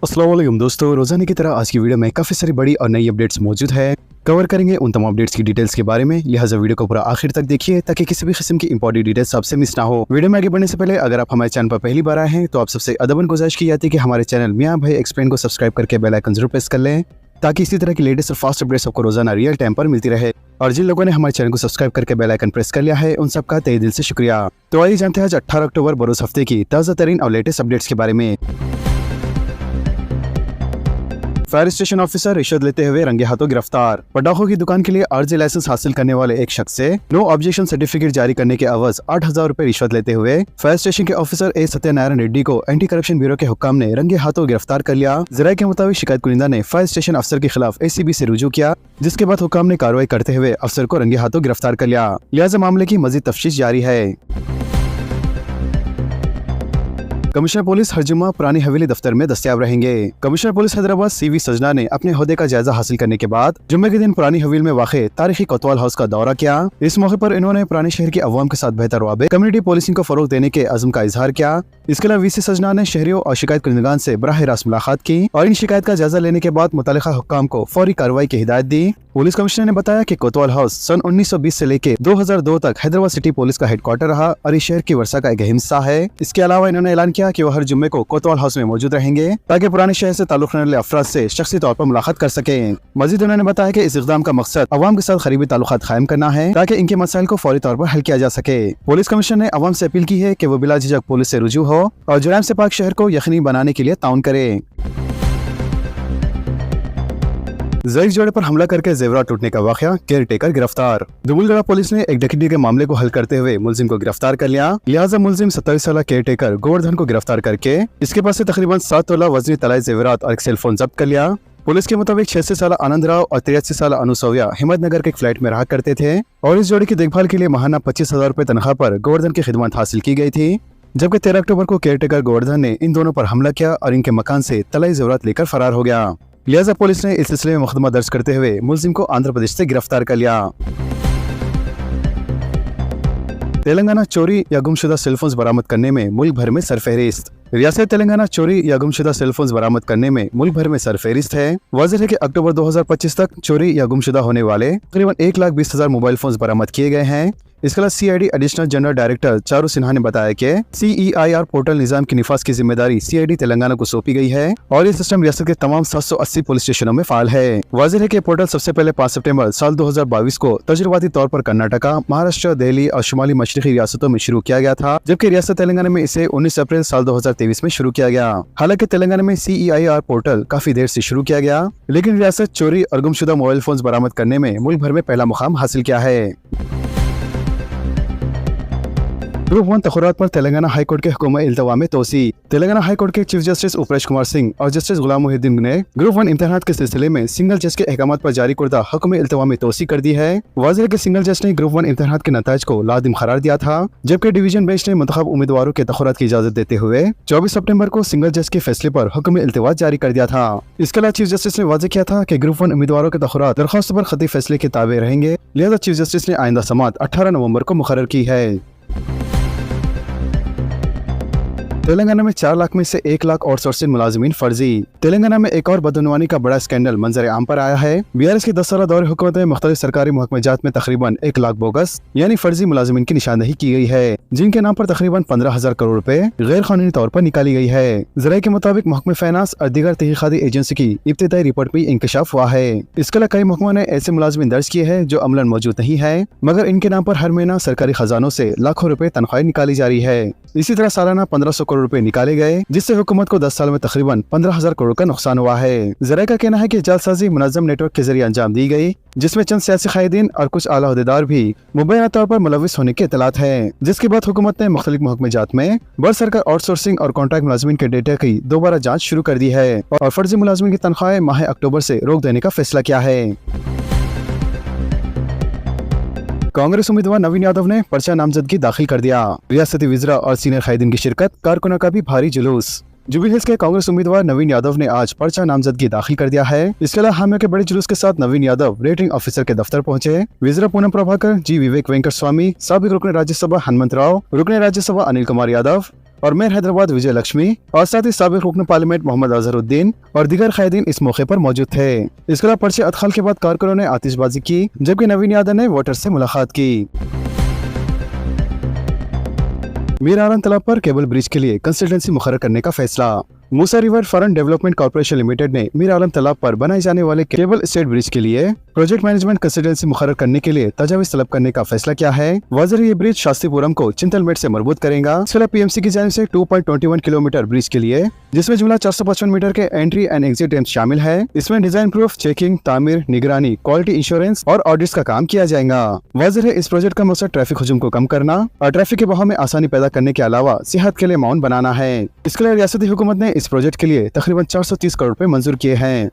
अस्सलाम वालेकुम दोस्तों, रोजाना की तरह आज की वीडियो में काफी सारी बड़ी और नई अपडेट्स मौजूद है। कवर करेंगे उन तमाम अपडेट्स की डिटेल्स के बारे में, लिहाजा वीडियो को पूरा आखिर तक देखिए ताकि किसी भी किस्म की इंपॉर्टेंट डिटेल्स आपसे मिस ना हो। वीडियो में आगे बढ़ने से पहले अगर आप हमारे चैनल पर पहली बार आए हैं तो आप सबसे अदबन गुजारिश की जाती है कि हमारे चैनल मियां भाई एक्सप्लेन को सब्सक्राइब करके बेल आइकन जरूर प्रेस कर लें ताकि इसी तरह की लेटेस्ट और फास्ट अपडेट्स आपको रोजाना रियल टाइम पर मिलती रहे। और जिन लोगों ने हमारे चैनल को सब्सक्राइब करके बेल आइकन प्रेस कर लिया है उन सबका तहे दिल से शुक्रिया। तो आइए जानते हैं आज 18 अक्टूबर बरोज हफ्ते की ताज़ा तरीन और लेटेस्ट अपडेट्स के बारे में। फायर स्टेशन ऑफिसर रिश्वत लेते हुए रंगे हाथों गिरफ्तार। पटाखों की दुकान के लिए आरजी लाइसेंस हासिल करने वाले एक शख्स से नो ऑब्जेक्शन सर्टिफिकेट जारी करने के अवज 8,000 रुपए रिश्वत लेते हुए फायर स्टेशन के ऑफिसर ए सत्यनारायण रेड्डी को एंटी करप्शन ब्यूरो के हुक्म ने रंगे हाथों गिरफ्तार कर लिया। जराये के मुताबिक शिकायत कुनिंदा ने फायर स्टेशन अफसर के खिलाफ ACB से रुजू किया, जिसके बाद हुक्म ने कार्रवाई करते हुए अफसर को रंगे हाथों गिरफ्तार कर लिया। लिहाजा मामले की मजीद तफ्तीश जारी है। कमिश्नर पुलिस हर जुम्मा पुरानी हवेली दफ्तर में दस्तयाब रहेंगे। कमिश्नर पुलिस हैदराबाद CV सजना ने अपने ओहदे का जायजा हासिल करने के बाद जुम्मे के दिन पुरानी हवेली में वाक़े तारीखी कोतवाल हाउस का दौरा किया। इस मौके पर इन्होंने पुराने शहर के अवाम के साथ बेहतर रवाबे, कम्युनिटी पोलिसिंग को फरोग देने के अज़्म का इजहार किया। इसके अलावा VC सजना ने शहरियों और शिकायत कुनिंदगान से बराह रास्त मुलाकात की और इन शिकायत का जायजा लेने के बाद मुतालिका हुक्काम को फौरी कार्रवाई की हिदायत दी। पुलिस कमिश्नर ने बताया कि कोतवाल हाउस सन 1920 से लेकर 2002 तक हैदराबाद सिटी पुलिस का हेडक्वार्टर रहा और इस शहर की वर्षा का एक अहम हिस्सा है। इसके अलावा इन्होंने ऐलान किया कि वो हर जुम्मे को कोतवाल हाउस में मौजूद रहेंगे ताकि पुराने शहर से ताल्लुक रखने वाले अफराद से शख्सी तौर पर मुलाकात कर सके। मजीद उन्होंने बताया कि इस इक़दाम का मकसद अवाम के साथ करीबी ताल्लुकात कायम करना है ताकि इनके मसाइल को फौरी तौर पर हल किया जा सके। पुलिस कमिश्नर ने अवाम से अपील की है कि वो बिला झिझक पुलिस से रुजू हो और जुर्म से पाक शहर को यकीनी बनाने के लिए ताउन करे। ज़ईफ़ जोड़े पर हमला करके जेवरात टूटने का वाक़या, केयर टेकर गिरफ्तार। दुबुलगढ़ पुलिस ने एक डकैती के मामले को हल करते हुए मुलजिम को गिरफ्तार कर लिया। लिहाजा मुलजिम 27 साल केयर टेकर गोवर्धन को गिरफ्तार करके इसके पास से तकरीबन 7 तोला वजनी तलाई जेवरात और एक सेलफोन जब्त कर लिया। पुलिस के मुताबिक 66 साल आनंद राव और 83 साल अनुसौया हिम्मतनगर के एक फ्लैट में रहा करते थे और इस जोड़ी की देखभाल के लिए माहाना 25,000 रुपए तनख्वाह पर गोवर्धन की खिदमत हासिल की गई थी। जबकि 13 अक्टूबर को केयर टेकर गोवर्धन ने इन दोनों पर हमला किया और इनके मकान से तलाई जेवरात लेकर फरार हो गया। लिहाजा पुलिस ने इस सिलसिले में मुकदमा दर्ज करते हुए मुलजिम को आंध्र प्रदेश से गिरफ्तार कर लिया। तेलंगाना चोरी या गुमशुदा सेलफोन्स बरामद करने में मुल्क भर में सरफहरिस्त। रियासत तेलंगाना चोरी या गुमशुदा सेलफोन्स बरामद करने में मुल्क भर में सरफहरिस्त है। वाज़ेह है कि अक्टूबर 2025 तक चोरी या गुमशुदा होने वाले तकरीबन 1,20,000 मोबाइल फोन्स बरामद किए गए हैं। इसके अलावा CID additional general director Charu Sinha ने बताया कि CEIR पोर्टल निजाम की निफाज की जिम्मेदारी CID तेलंगाना को सौंपी गई है और ये सिस्टम रियासत के तमाम 780 पुलिस स्टेशनों में फाल है। वाज़ेह है कि पोर्टल सबसे पहले 5 सितंबर साल 2022 को तजुर्बाती तौर पर कर्नाटका, महाराष्ट्र, दिल्ली और शुमाली मशरकी रियासतों में शुरू किया गया था, जबकि रियासत तेलंगाना में इसे 19 अप्रैल साल 2023 में शुरू किया गया। हालांकि तेलंगाना में CEIR पोर्टल काफी देर से शुरू किया गया, लेकिन रियासत चोरी और गुमशुदा मोबाइल फोन बरामद करने में मुल्क भर में पहला मुकाम हासिल किया है। ग्रुप 1 तखरात पर तेलंगाना हाई कोर्ट के हुक्म इल्तवा में तोसी। तेलंगाना हाई कोर्ट के चीफ जस्टिस उपरेश कुमार सिंह और जस्टिस गुलाम मोहिद्दीन ने ग्रुप 1 इम्तिहानात के सिलसिले में सिंगल जज के अहकामात पर जारी करदा हुक्म इल्तवा में तोसी कर दी है। वाज़ेह के सिंगल जज ने ग्रुप 1 इम्तिहानात के नताइज को लाजिम करार दिया था, जबकि डिवीजन बेंच ने मुंतखब उम्मीदवारों के तखरात की इजाजत देते हुए 24 सितंबर को सिंगल जज के फैसले पर हुक्म इल्तवा जारी कर दिया था। इसके अलावा चीफ जस्टिस ने वाज़ेह किया था कि ग्रुप 1 उम्मीदवारों के तखरात दरख्वास्त पर खती फैसले के ताबे रहेंगे। लिहाजा चीफ जस्टिस ने आइंदा समाअत 18 नवंबर को मुकर्रर की है। तेलंगाना में 4 लाख में से 1 लाख आउटसोर्सिंग मुलाजिमीन फर्जी। तेलंगाना में एक और बदनवानी का बड़ा स्कैंडल मंजर आम पर आया है। BRS के 10 साल दौरे हुकूमत में मुख्तलिफ सरकारी महकमेजात में तकरीबन 1 लाख बोगस यानी फर्जी मुलाजिमीन की निशानदही की गई है, जिनके नाम पर तकरीबन 15,000 करोड़ रुपए गैर कानूनी तौर पर निकाली गई है। ज़राए के मुताबिक महकमे फाइनेंस और दीगर तहकीकाती एजेंसी की इब्तिदाई रिपोर्ट में इंकशाफ हुआ है। इसके अलावा कई महकमों ने ऐसे मुलाजिमीन दर्ज किए हैं जो अमलन मौजूद नहीं है, मगर इनके नाम पर हर महीना सरकारी खजानों से लाखों रुपए तनख्वाहें निकाली जा रही है। इसी तरह सालाना 1500 करोड़ रुपए निकाले गए, जिससे हुकूमत को 10 साल में तकरीबन 15,000 करोड़ का नुकसान हुआ है। ज़राए का कहना है कि जालसाजी मुनज़्ज़म नेटवर्क के जरिए अंजाम दी गई, जिसमें चंद सियासी कायदीन और कुछ आला ओहदेदार भी मुबैना तौर पर मुलविस होने के इत्तलात है, जिसके बाद हुकूमत ने मुख्तलिफ महकमेजात में बरसर कर आउटसोर्सिंग और कॉन्ट्रैक्ट मुलाजिमीन के डेटा की दोबारा जाँच शुरू कर दी है और फर्जी मुलाजिमीन की तनख्वाहें माह अक्टूबर से रोक देने का फैसला किया है। कांग्रेस उम्मीदवार नवीन यादव ने पर्चा नामजदगी दाखिल कर दिया। रियासती वज़रा और सीनियर कायदीन की शिरकत, कारकुनों का भी भारी जुलूस। जुबिली हिल्स के कांग्रेस उम्मीदवार नवीन यादव ने आज पर्चा नामजदगी दाखिल कर दिया है। इसके अलावा हामियों के बड़े जुलूस के साथ नवीन यादव रेटिंग ऑफिसर के दफ्तर पहुंचे। वज़रा पूनम प्रभाकर, जी विवेक वेंकट स्वामी, साबिक रुकन राज्यसभा हनुमंत राव, रुकन राज्यसभा अनिल कुमार यादव और मेयर हैदराबाद विजय लक्ष्मी और साथ ही साबिक रुकन पार्लियामेंट मोहम्मद अजहरुद्दीन और दीगर कायदीन इस मौके पर मौजूद थे। इसके अलावा पर्चे अदखल के बाद कारकुनों ने आतिशबाजी की, जबकि नवीन यादव ने वोटर से मुलाकात की। मीर आलम तालाब पर केबल ब्रिज के लिए कंसल्टेंसी मुकर्रर करने का फैसला। Musi river front development corporation limited ने मीर आलम तालाब पर बनाए जाने वाले केबल स्टेट ब्रिज के लिए प्रोजेक्ट मैनेजमेंट कंसल्टेंसी मुकर्रर करने के लिए तजावीज तलब करने का फैसला किया है। वजह ये ब्रिज शास्त्रीपुरम को चिंतलमेट से मरबूत करेगा। इसके अलावा पीएमसी की जानिब से 2.21 किलोमीटर ब्रिज के लिए, जिसमें जुमला 455 मीटर के एंट्री एंड एग्जिट रैंप शामिल है। इसमें डिजाइन प्रूफ, चेकिंग, तामीर, निगरानी, क्वालिटी इंश्योरेंस और ऑडिट्स का काम किया जाएगा। वजह इस प्रोजेक्ट का मकसद ट्रैफिक हुजूम को कम करना और ट्रैफिक के बहाव में आसानी पैदा करने के अलावा सेहत के लिए माउंट बनाना है। इसके लिए रियासती हुकूमत ने इस प्रोजेक्ट के लिए तकरीबन 430 करोड़ रुपए मंजूर किए हैं।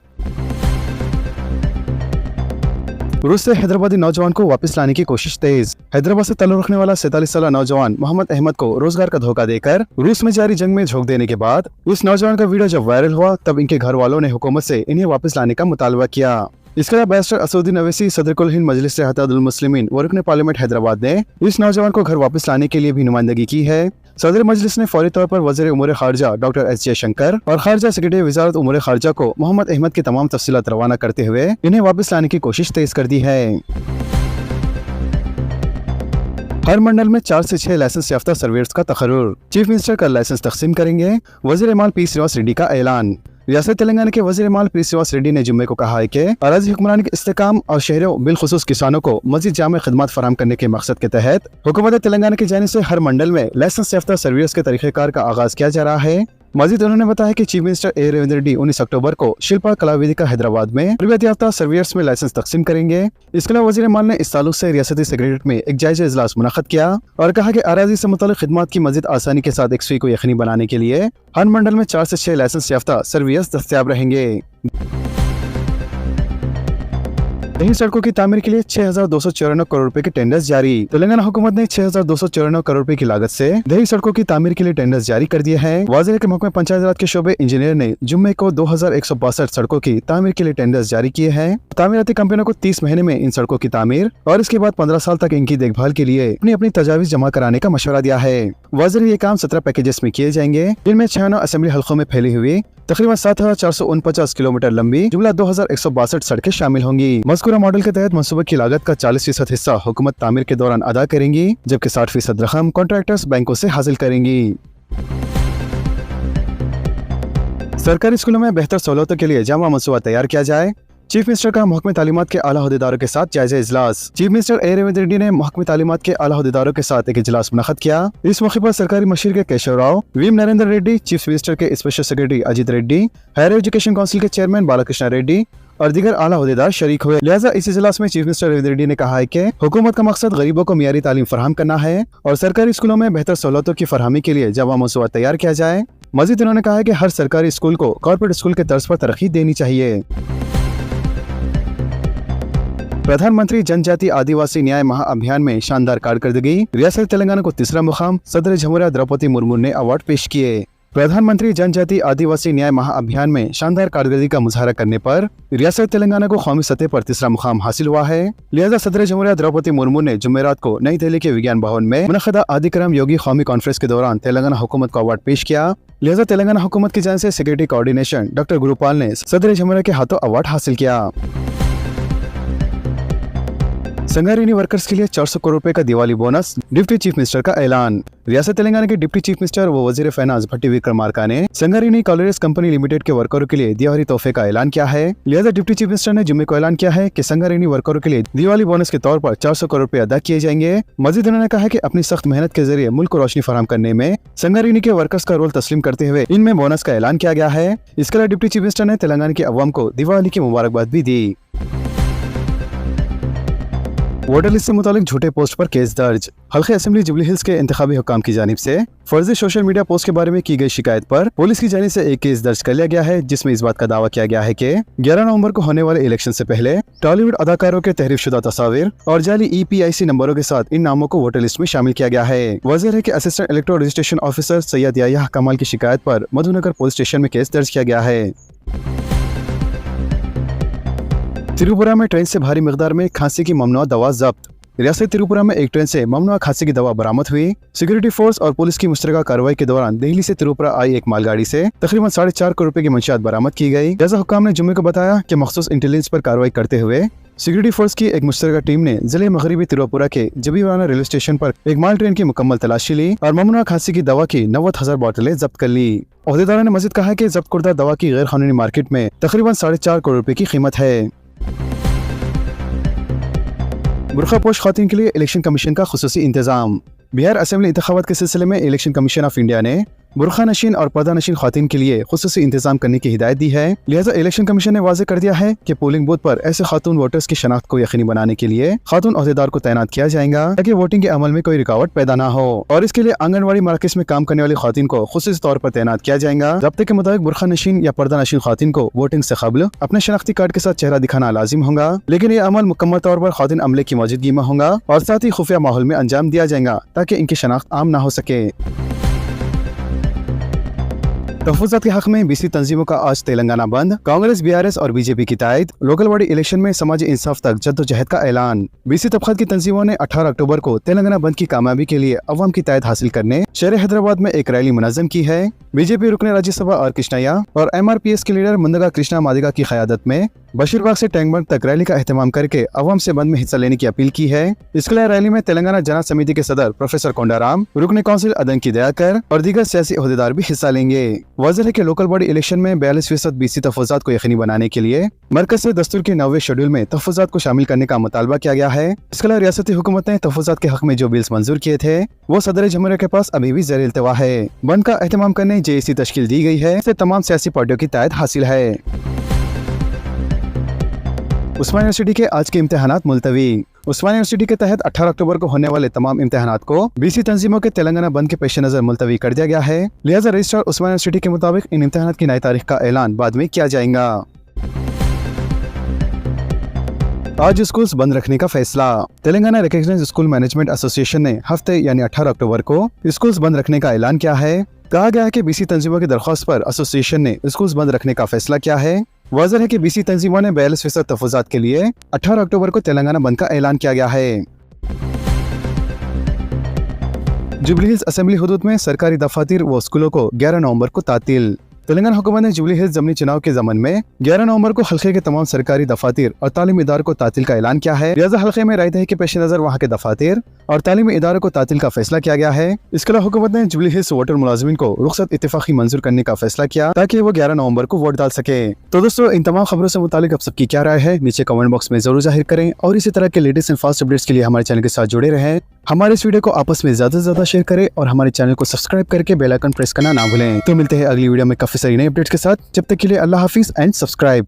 रूस से हैदराबादी नौजवान को वापस लाने की कोशिश तेज। हैदराबाद से ताल्लुक रखने वाला 47 साल नौजवान मोहम्मद अहमद को रोजगार का धोखा देकर रूस में जारी जंग में झोंक देने के बाद उस नौजवान का वीडियो जब वायरल हुआ, तब इनके घर वालों ने हुकूमत से इन्हें वापस लाने का मुतालबा किया। इसके अलावा बैरिस्टर असदुद्दीन अवैसी, सदर कुल हिंद मजलिस इत्तेहादुल मुस्लिमीन व रुकन पार्लियामेंट हैदराबाद ने इस नौजवान को घर वापस लाने के लिए भी नुमाइंदगी की है। सदर मजलिस ने फौरी तौर पर वज़ीर उमूर खारजा डॉक्टर एस जयशंकर और खारजा सेक्रेटरी वजारत उमूर खारजा को मोहम्मद अहमद की तमाम तफसीलात रवाना करते हुए इन्हें वापस लाने की कोशिश तेज कर दी है। हर मंडल में 4 से 6 लाइसेंस याफ्ता सर्वेयर्स का तकर्रुर। चीफ मिनिस्टर कल लाइसेंस तकसीम करेंगे। वज़ीर माल पी श्रीनिवास रेड्डी का ऐलान। रियासत तेलंगाना के वज़ीर माल पी श्रीनिवास रेड्डी ने जुम्मे को कहा है कि अराजी हुक्मरानी के इस्तेहकाम और शहरों बिलखुसूस किसानों को मज़ीद जामे खिदमत फराहम करने के मकसद के तहत हुकूमत तेलंगाना की जानिब से हर मंडल में लाइसेंस याफ्ता सर्वियर्स के तरीक़ेकार का आगाज किया जा रहा है। मजीद उन्होंने बताया कि चीफ मिनिस्टर ए रेवंत रेड्डी 19 अक्टूबर को शिल्पा कलावेदिका हैदराबाद में तरबियत याफ्ता सर्वियर्स में लाइसेंस तकसीम करेंगे। इसके अलावा वज़ीर माल ने इस ताल्लुक से रियासती सेक्रेटरीट में एक जायजा इजलास मुनक़्क़द किया और कहा कि अराजी से मुताल्लिक़ खिदमत की मजीद आसानी के साथ एकसुई को यकीनी बनाने के लिए हर मंडल में 4 से 6 लाइसेंस याफ्ता सर्वियर्स दस्तयाब रहेंगे। नई सड़कों की तामीर के लिए 6,294 करोड़ रुपए के टेंडर्स जारी। तेलंगाना हुकूमत ने 6,294 करोड़ रुपए की लागत से नई सड़कों की तामीर के लिए टेंडर्स जारी कर दिए हैं। वाज़ेह के महकमे पंचायत राज के शोबे इंजीनियर ने जुम्मे को 2162 सड़कों की तामीर के लिए टेंडर्स जारी किए हैं। तामीराती कंपनियों को 30 महीने में इन सड़कों की तामीर और इसके बाद 15 साल तक इनकी देखभाल के लिए अपनी अपनी तजावीज जमा कराने का मशवरा दिया है। वाज़ेह ये काम 17 पैकेजेस में किए जाएंगे, जिनमें 96 असेंबली हल्कों में फैली हुई तकरीबन 7,449 किलोमीटर लंबी जुमला 2,162 सड़कें शामिल होंगी। मज़कूरा मॉडल के तहत मनसूबे की लागत का 40% हिस्सा हुकूमत तामीर के दौरान अदा करेंगी, जबकि 60% रकम कॉन्ट्रैक्टर्स बैंकों से हासिल करेंगी। सरकारी स्कूलों में बेहतर सहूलतों के लिए जामा मनसूबा तैयार किया जाए। चीफ मिनिस्टर का महकमे तालीमात के आला अहदेदारों के साथ जायजा इजलास। चीफ मिनिस्टर ए रेवंत रेड्डी ने महकमे तालीमात के आला अहदेदारों के साथ एक इजलास मुनक़्क़द किया। इस मौके पर सरकारी मशीर के Keshav Rao, VM Narendra Reddy, chief minister के special secretary Ajit Reddy, higher education council के चेयरमैन बालाकृष्ण रेड्डी और दीगर आला अहदेदार शरीक हुए। लिहाजा इस इजलास में चीफ मिनिस्टर रेवंत रेड्डी ने कहा है कि हुकूमत का मकसद गरीबों को मियारी तालीम फराहम करना है और सरकारी स्कूलों में बेहतर सहूलतों की फरहमी के लिए जामा मनसूबा तैयार किया जाए। मजीद उन्होंने कहा है कि हर सरकारी स्कूल को कॉर्पोरेट स्कूल के तर्ज पर तरक्की देनी चाहिए। प्रधानमंत्री जनजाति आदिवासी न्याय महाअभियान में शानदार कारकर्दगी। रियासत तेलंगाना को तीसरा मुकाम। सदर जमहूरिया द्रौपदी मुर्मू ने अवार्ड पेश किए। प्रधानमंत्री जनजाति आदिवासी न्याय महाअभियान में शानदार कारकर्दगी का मुजाहरा करने पर रियासत तेलंगाना को कौमी सतह पर तीसरा मुकाम हासिल हुआ है। लिहाजा सदर जमहूरिया द्रौपदी मुर्मू ने जुमेरात को नई दिल्ली के विज्ञान भवन में मुनक़्क़दा आदिकरम योगी कौमी कॉन्फ्रेंस के दौरान तेलंगाना हुकूमत को अवार्ड पेश किया। लिहाजा तेलंगाना हुकूमत की जानिब से सेक्रेटरी कोऑर्डिनेशन डॉक्टर गुरुपाल ने सदर जमहूरिया के हाथों अवार्ड हासिल किया। संगारेड्डी वर्कर्स के लिए 400 करोड़ रुपए का Diwali bonus. Deputy chief minister का ऐलान। रियासत तेलंगाना के डिप्टी चीफ मिनिस्टर व वजीर फाइनेंस भट्टी विक्रमार्का ने संगारेड्डी कॉलोरेस कंपनी लिमिटेड के वर्करों के लिए दिवाली तोहफे का ऐलान किया है। लिहाजा डिप्टी चीफ मिनिस्टर ने जुम्मे को ऐलान किया है कि संगारेड्डी वर्करों के लिए दिवाली बोनस के तौर पर 400 करोड़ रुपए अदा किए जाएंगे। मजीद उन्होंने कहा है कि अपनी सख्त मेहनत के जरिए मुल्क को रोशनी फराहम करने में संगारेड्डी के वर्कर्स का रोल तस्लीम करते हुए इनमें बोनस का ऐलान किया गया है। इसके अलावा डिप्टी चीफ मिनिस्टर ने तेलंगाना के अवाम को दिवाली की मुबारकबाद भी दी। वोटर लिस्ट से मुतालिक झूठे पोस्ट पर केस दर्ज। हल्के असेंबली जुबली हिल्स के इंतखाबी हुक्काम की जानिब से फर्जी सोशल मीडिया पोस्ट के बारे में की गई शिकायत पर पुलिस की जानिब से एक केस दर्ज कर लिया गया है, जिसमें इस बात का दावा किया गया है कि 11 नवंबर को होने वाले इलेक्शन से पहले टॉलीवुड अदाकारों के तहरीफ शुदा तस्वीर और जाली EPIC नंबरों के साथ इन नामों को वोटर लिस्ट में शामिल किया गया है। वज़ीर है कि assistant electoral registration officer Syed Yahya कमाल की शिकायत पर मधुनगर पुलिस स्टेशन में केस दर्ज किया गया है। त्रिपुरा में ट्रेन से भारी मिकदार में खांसी की ममनुआ दवा जब्त। रियासत त्रिपुरा में एक ट्रेन से ममनुआ खांसी की दवा बरामद हुई। सिक्योरिटी फोर्स और पुलिस की मुश्तरका कार्रवाई के दौरान दिल्ली से त्रिपुरा आई एक मालगाड़ी से तकरीबन 4.5 करोड़ रुपए की मंशियात बरामद की गई। जैसा हुक्काम ने जुम्मे को बताया कि मखसूस इंटेलिजेंस पर कार्रवाई करते हुए सिक्योरिटी फोर्स की एक मुश्तरका टीम ने जिले मगरबी त्रिपुरा के जबीवाना रेलवे स्टेशन पर एक माल ट्रेन की मुकम्मल तलाशी ली और ममनुआ खांसी की दवा की 90,000 बोतलें जब्त कर ली। ओहदेदारों ने मजीद कहा कि जब्त कुर्दा दवा की गैर कानूनी मार्केट में तकरीबन 4.5 करोड़ रुपए की कीमत है। बुरखापोश खातून के लिए इलेक्शन कमीशन का खुसूसी इंतजाम। बिहार असेंबली इंतखाबात के सिलसिले में इलेक्शन कमीशन ऑफ इंडिया ने बुरखा नशीन और पर्दा नशीन खातून के लिए खुसूसी इंतजाम करने की हिदायत दी है। लिहाजा इलेक्शन कमीशन ने वाज़ेह कर दिया है कि पोलिंग बूथ पर ऐसे खातून वोटर्स की शनाख्त को यकीनी बनाने के लिए खातून ओहदेदार को तैनात किया जाएगा ताकि वोटिंग के अमल में कोई रुकावट पैदा ना हो। और इसके लिए आंगनबाड़ी मराकज़ में काम करने वाली खातून को खुसूसी तौर पर तैनात किया जाएगा। ज़ाब्ते के मुताबिक बुरखा नशीन या पर्दा नशीन खातून को वोटिंग से कबल अपने शनाख्ती कार्ड के साथ चेहरा दिखाना लाजिम होगा, लेकिन ये अमल मुकम्मल तौर पर खातून अमले की मौजूदगी में होगा और साथ ही खुफिया माहौल में अंजाम दिया जाएगा ताकि इनकी शनाख्त आम ना हो सके। तहफ़्फ़ुज़ात के हक में बीसी तंजीमों का आज तेलंगाना बंद। कांग्रेस, बीआरएस और बीजेपी की तायद। लोकल बॉडी इलेक्शन में समाजी इंसाफ तक जद्दोजहद का ऐलान। बीसी तबक़ात की तंजीमों ने 18 अक्टूबर को तेलंगाना बंद की कामयाबी के लिए अवाम की तायद हासिल करने शहर हैदराबाद में एक रैली मुनज़्ज़म की है। बीजेपी रुकने राज्यसभा आर कृष्णैया और MRPS के लीडर मुंदगा कृष्णा मादिगा की क़यादत में बशीरबाग से टैंकबंद तक रैली का एहतमाम करके अवाम से बंद में हिस्सा लेने की अपील की है। इसके लिए रैली में तेलंगाना जनाब समिति के सदर प्रोफेसर कोंडाराम, रुकने काउंसिल अदंकी दयाकर और दीगर सियासी ओहदेदार भी हिस्सा लेंगे। वाज़ेह है कि लोकल बॉडी इलेक्शन में 42% बीसी तहफ़्फ़ुज़ात को यकीनी बनाने के लिए मरकज से दस्तूर के 9वें शेड्यूल में तहफ़्फ़ुज़ात को शामिल करने का मुतालबा किया गया है। इसके अलावा रियासती हुकूमत ने तहफ़्फ़ुज़ात के हक में जो बिल्स मंजूर किए थे वो सदर जमहूरिया के पास अभी भी ज़ेर इल्तिवा है। बंद का एहतमाम करने JAC तश्कील दी गई है। इससे तमाम सियासी पार्टियों की तायद हासिल है। उस्मानिया यूनिवर्सिटी के आज के इम्तिहानात मुलतवी। उस्मानिया यूनिवर्सिटी के तहत 18 अक्टूबर को होने वाले तमाम इम्तिहानात को बीसी तंजीमों के तेलंगाना बंद के पेश नज़र मुलतवी कर दिया गया है। लिहाजा रजिस्ट्रार उस्मानिया यूनिवर्सिटी के मुताबिक इन इम्तिहानात की नई तारीख का ऐलान बाद में किया जाएगा। आज स्कूल्स बंद रखने का फैसला। Telangana recognised school management association ने हफ्ते यानी 18 अक्टूबर को स्कूल्स बंद रखने का ऐलान किया है। कहा गया है कि बीसी तंजीमों की दरख्वास्त पर एसोसिएशन ने स्कूल्स बंद रखने का फैसला किया है। वाज़ेह है कि बीसी तंजीमों ने 42% तहफ़्फ़ुज़ात के लिए 18 अक्टूबर को तेलंगाना बंद का ऐलान किया गया है। जुबली हिल्स असेंबली हुदूद में सरकारी दफातर व स्कूलों को 11 नवंबर को तातील। तेलंगाना हुकूमत ने जुबली हिल्स ज़मीनी चुनाव के ज़मन में 11 नवंबर को हल्के के तमाम सरकारी दफातर और तालीमी इदारों को तातील का ऐलान किया है। लिहाजा हल्के में राय दही के पेश नज़र वहाँ के दफातर और तालीमी इदारों को तातील का फैसला किया गया है। इसके अलावा हुकूमत ने जुबली हिल्स वोटर मुलाजिमीन को रुखसत इत्तेफाकी मंजूर करने का फैसला किया ताकि वो 11 नवंबर को वोट डाल सके। तो दोस्तों, इन तमाम खबरों से मुतालिक अब सबकी क्या राय है नीचे कमेंट बॉक्स में जरूर जाहिर करें और इसी तरह के लेटेस्ट एंड फास्ट अपडेट्स के लिए हमारे चैनल के साथ जुड़े रहें। हमारे इस वीडियो को आपस में ज्यादा से ज्यादा शेयर करें और हमारे चैनल को सब्सक्राइब करके बेल आइकन प्रेस करना ना भूलें। तो मिलते हैं अगली वीडियो में काफी सारी नई अपडेट्स के साथ। जब तक के लिए अल्लाह हाफिज एंड सब्सक्राइब।